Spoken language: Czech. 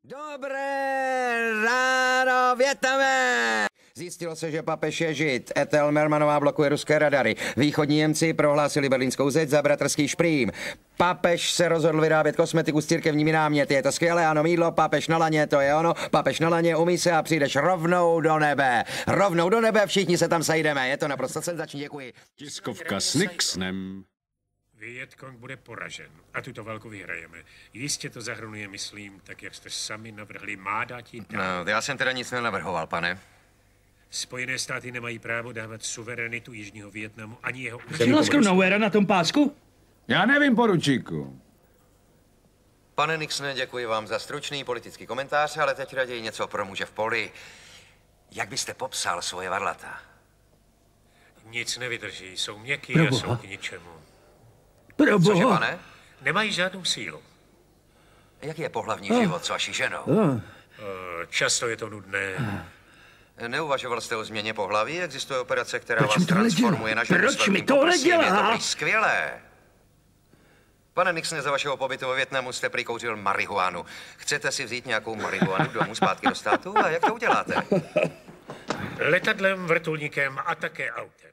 Dobré ráno, Vietname! Zjistilo se, že papež je žid. Ethel Mermanová blokuje ruské radary. Východní Němci prohlásili berlínskou zeď za bratrský šprým. Papež se rozhodl vyrábět kosmetiku s církevními náměty. Je to skvělé, ano, mýdlo, papež na laně, to je ono. Papež na laně, umí se a přijdeš rovnou do nebe. Rovnou do nebe, všichni se tam sejdeme. Je to naprosto senzační, děkuji. Tiskovka s Nixonem. Vietcong bude poražen a tuto válku vyhrajeme. Jistě to zahrnuje, myslím, tak jak jste sami navrhli, má dát jí dál. No, já jsem teda nic nenavrhoval, pane. Spojené státy nemají právo dávat suverenitu Jižního Vietnamu ani jeho Přilaskou Nowera na tom pásku? Já nevím, poručíku. Pane Nixone, děkuji vám za stručný politický komentář, ale teď raději něco pro muže v poli. Jak byste popsal svoje varlata? Nic nevydrží, jsou měkký a jsou k ničemu. Cože, pane? Nemají žádnou sílu. Jaký je pohlavní život s vaší ženou? Často je to nudné. Neuvažoval jste o změně pohlaví? Existuje operace, která vás transformuje na ženu. Proč mi tohle dělá? Je to prý skvělé. Pane Nixone, za vašeho pobytu ve Vietnamu jste prikouřil marihuanu. Chcete si vzít nějakou marihuanu domů zpátky do státu? A jak to uděláte? Letadlem, vrtulníkem a také autem.